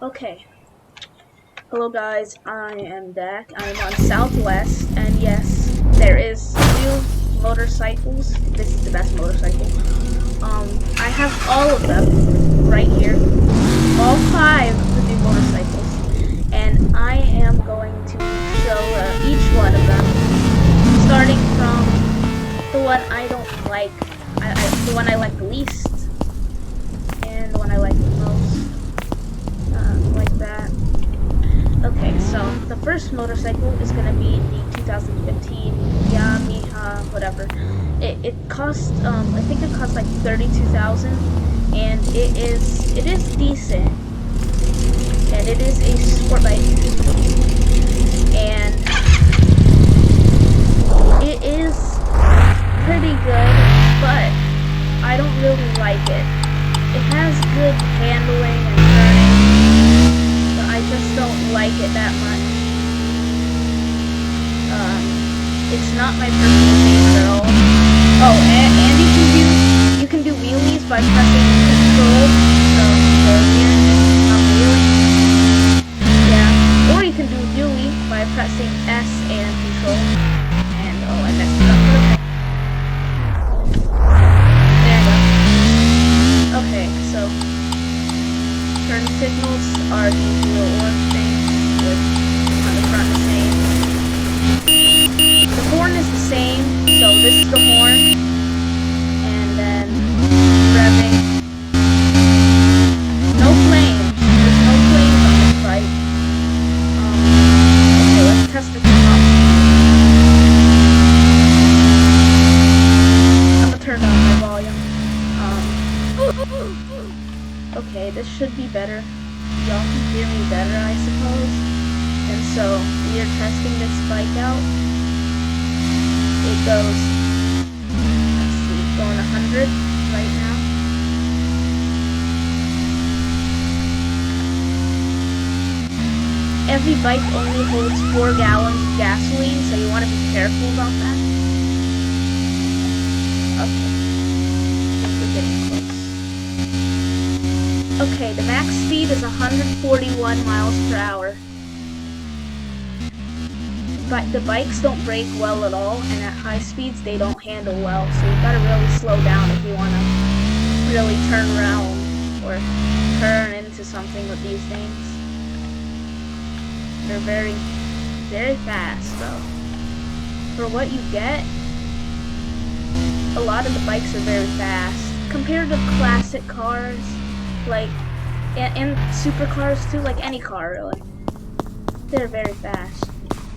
Okay. Hello guys, I am Dak. I am on Southwest, and yes, there is new motorcycles. This is the best motorcycle. I have all of them right here. All five of the new motorcycles. And I am going to show each one of them. Starting from the one I don't like. The one I like the least. And the one I like the most. Like that. Okay, so the first motorcycle is gonna be the 2015 Yamaha, whatever. It cost, I think it cost like 32,000, and it is decent, and it is a sport bike, and it is pretty good, but I don't really like it. It has good handling and turning, but I just don't like it that much. It's not my personal favorite at all. Oh, and you can do wheelies by pressing control. So here, I'm wheeling. Yeah, or you can do dually by pressing S and control. And oh, I messed it up. There we go. Okay, so turn signals are these little orange things with on the front the same. The horn is the same, so this is the horn, and then revving. No flames. There's no flames on this bike. Okay, let's test it out. I'm gonna turn down my volume. Okay, this should be better. Y'all can hear me better, I suppose. And so, we are testing this bike out. It goes, let's see, going 100 right now. Every bike only holds 4 gallons of gasoline, so you want to be careful about that. Okay, I think we're getting close. Okay, the max speed is 141 miles per hour. But the bikes don't brake well at all, and at high speeds they don't handle well, so you gotta really slow down if you wanna really turn around or turn into something with these things. They're very, very fast though. For what you get, a lot of the bikes are very fast. Compared to classic cars, like, and supercars too, like any car really. They're very fast.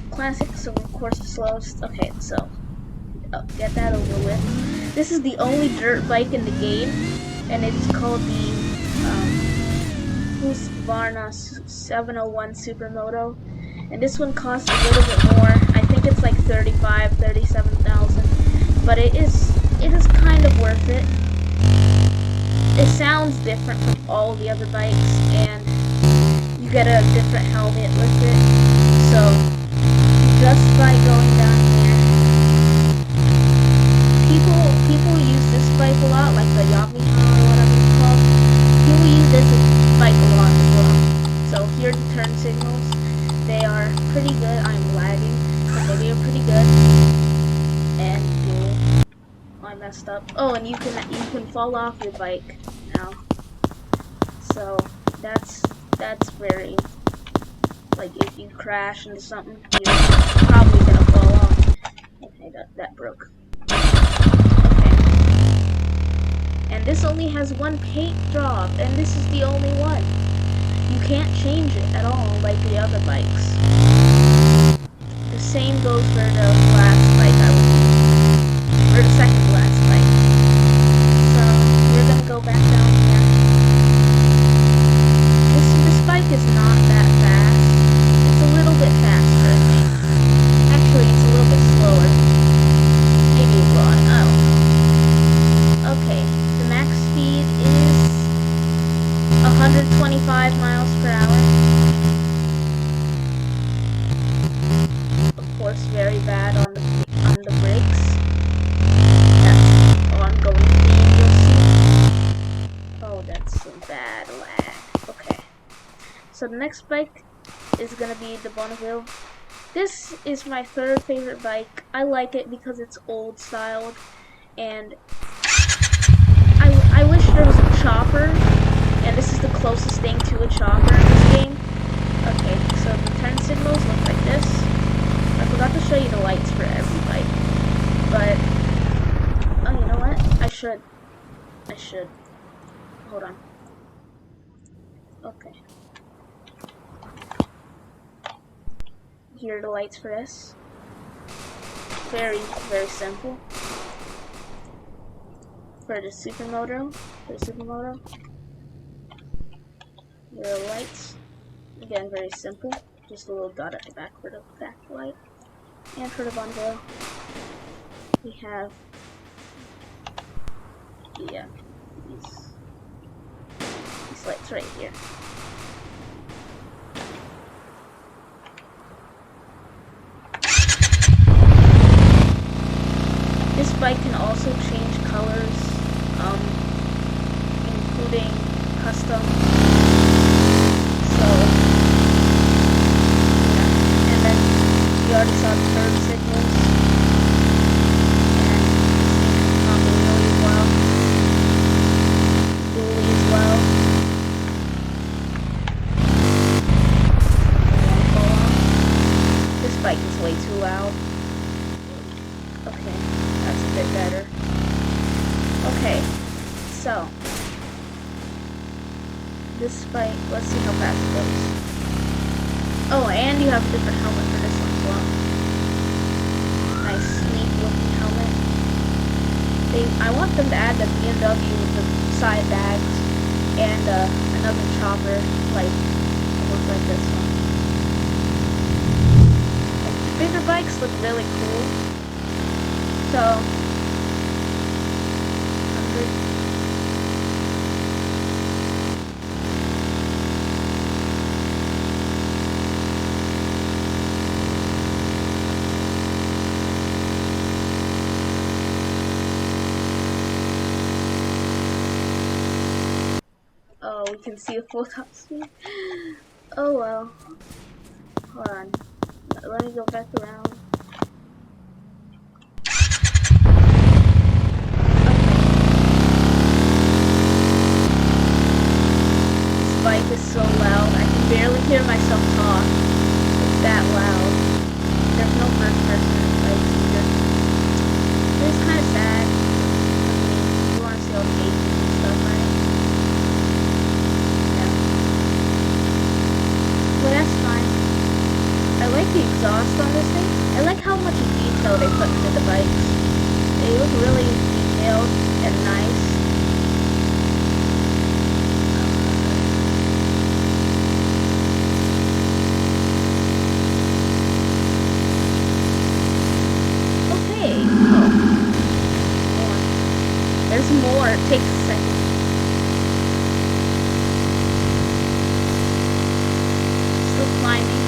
Classic, so of course the slowest. Okay, so get that over with. This is the only dirt bike in the game, and it's called the Husqvarna 701 Supermoto. And this one costs a little bit more. I think it's like 37,000, but it is kind of worth it. It sounds different from all the other bikes, and you get a different helmet with it. So just by going down here, people use this bike a lot, like the Yamaha or whatever it's called. People use this bike a lot as well. So here are the turn signals. They are pretty good. I'm lagging, but they are pretty good. And I messed up. Oh, and you can fall off your bike now. So that's very, like, if you crash into something, you're probably gonna fall off. Okay, that broke. Okay. And this only has one paint job, and this is the only one. You can't change it at all like the other bikes. The same goes for the last bike I was using, or the second to last bike. So we're gonna go back down here. This bike is not that fast. It's a little bit faster, I think. Actually, it's a little bit slower. Maybe it's not. I don't know. Okay, the max speed is 125 miles per hour. Of course, very bad on the brakes. That's ongoing theme, you'll see. Oh, that's some bad lag. Okay. So the next bike is gonna be the Bonneville. This is my third favorite bike. I like it because it's old styled, and I wish there was a chopper, and this is the closest thing to a chopper in this game. Okay, so the turn signals look like this. I forgot to show you the lights for every bike, but oh, you know what? I should. Hold on. Okay. Here are the lights for this. Very, very simple. For the Supermoto, here are the lights. Again, very simple. Just a little dot at the back for the back light. And for the Bonneville, we have these lights right here. This bike can also change colors, including custom. So, yeah. And then we already saw the turn signals, and really well, dually as well. This bike is way too loud. Okay. That's a bit better. Okay, so this bike, let's see how fast it goes. Oh, and you have a different helmet for this one as well. Nice, neat looking helmet. I want them to add the BMW with the side bags and another chopper, like this one. Like, the bigger bikes look really cool. So, 100. Oh, we can see a full top speed. Oh well. Hold on. Let me go back around. Bike is so loud, I can barely hear myself talk. It's that loud. There's no first person bikes either. It's kind of sad. I mean, you want to see all the gauges and stuff, right? Yeah. But that's fine. I like the exhaust on this thing. I like how much detail they put into the bikes. They look really detailed and nice. There's more. It takes a second. Still climbing.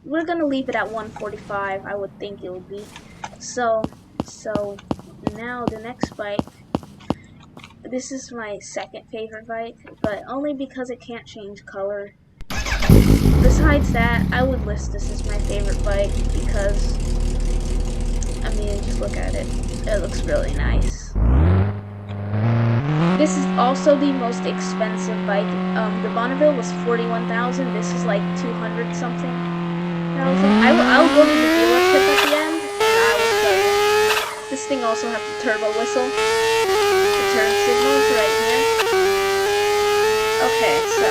We're gonna leave it at 145. I would think it would be. So now the next bike. This is my second favorite bike, but only because it can't change color. Besides that, I would list this as my favorite bike because, I mean, just look at it. It looks really nice. This is also the most expensive bike. The Bonneville was $41,000. This is like 200 something thousand. I'll go to the dealership at the end, and I will show you. This thing also has the turbo whistle. Turn signals right here. Okay, so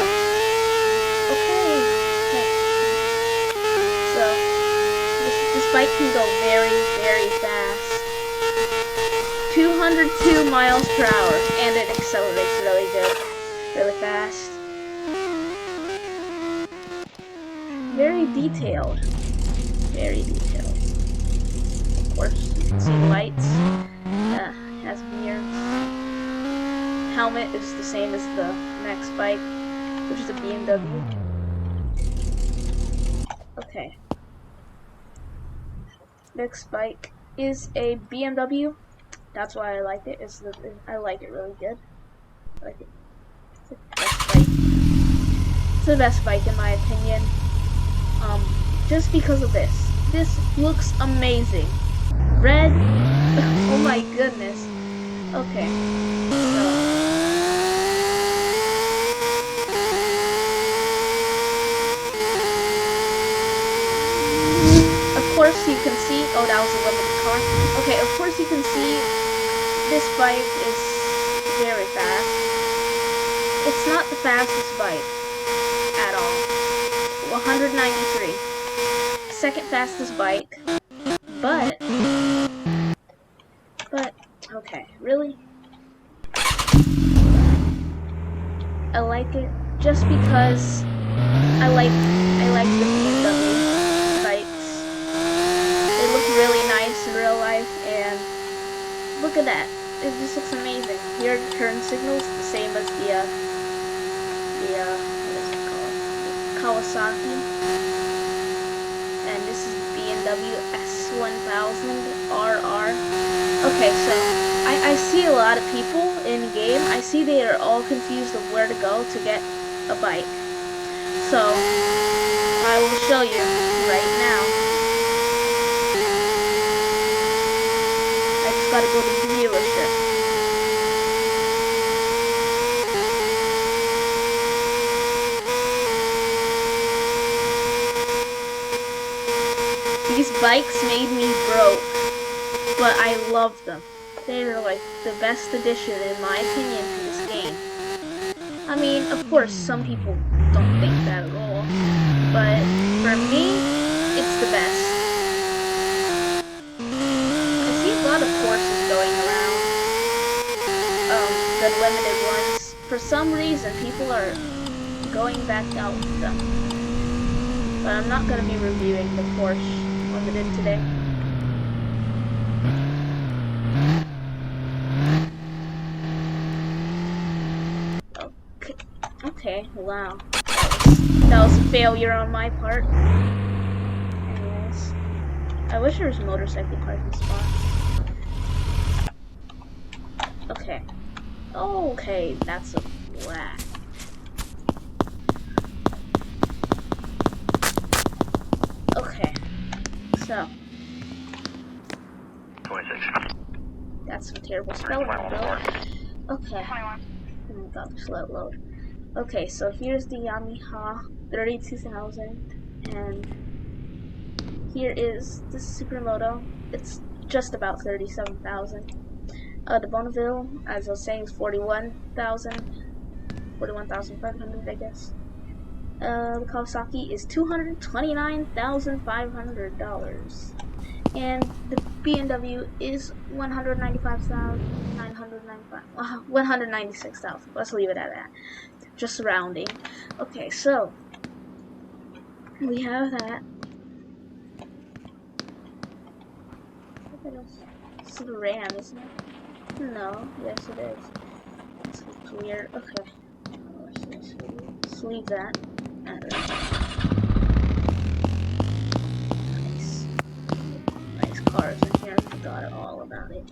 this bike can go very, very fast. 202 miles per hour, and it accelerates really good, really fast. Very detailed. Very detailed. Of course, you can see the lights. It has mirrors. Helmet is the same as the next bike, which is a BMW. Okay. Next bike is a BMW. That's why I like it. I like it really good. I like it. It's the best bike. It's the best bike in my opinion. Just because of this. This looks amazing. Red. Oh my goodness. Okay. So. Of course you can see, oh that was a limited car. Okay, of course you can see this bike is very fast. It's not the fastest bike at all. 193. Second fastest bike. But, okay, really? I like it just because I like the BMW bikes. They look really nice in real life, and look at that. It just looks amazing. Here are turn signals, the same as the what is it called? The Kawasaki. And this is the BMW S1000RR. Okay, so I see a lot of people in game. I see they are all confused of where to go to get a bike. So I will show you right now. I just gotta go to the dealership. These bikes made me broke, but I love them. They're like the best addition in my opinion to this game. I mean, of course, some people don't think that at all, but for me, it's the best. I see a lot of Porsches going around, the limited ones. For some reason, people are going back out with them. But I'm not going to be reviewing the Porsche Limited today. Okay, wow. That was a failure on my part. Anyways, I wish there was motorcycle parking spots. Okay. Okay, that's a black. Okay, so. 26. That's some terrible spelling, though. Okay. Oh my god, slow load. Okay, so here's the Yamaha 32,000, and here is the Supermoto. It's just about 37,000. The Bonneville, as I was saying, is 41,500, I guess. The Kawasaki is $229,500. And the BMW is 196,000. Let's leave it at that. Just rounding. Okay, so we have that. This is the Ram, isn't it? No, yes it is. It's weird. Okay. Let's leave that. Nice cars in here. I forgot all about it.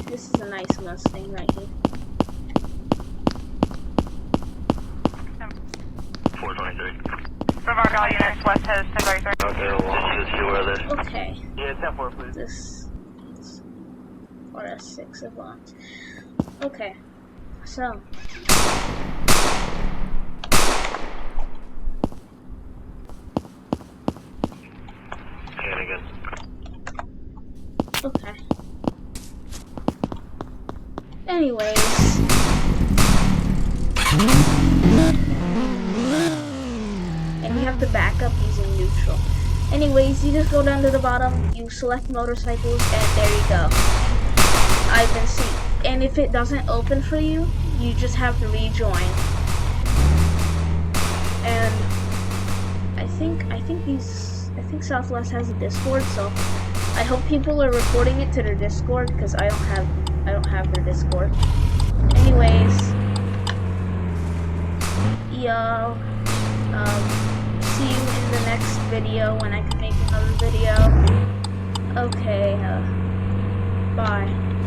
This is a nice Mustang right here. 423. From our value units, west has 1033. Okay, where this? Okay. Yeah, 10-4, please. This is RS6 Avant. Okay. So. Again. Okay. Anyways. And we have to back up using neutral. Anyways, you just go down to the bottom, you select motorcycles, and there you go. I've been seeing. And if it doesn't open for you, you just have to rejoin. And I think Southwest has a Discord, so I hope people are reporting it to their Discord because I don't have their Discord. Anyways, yo, see you in the next video when I can make another video. Okay, bye.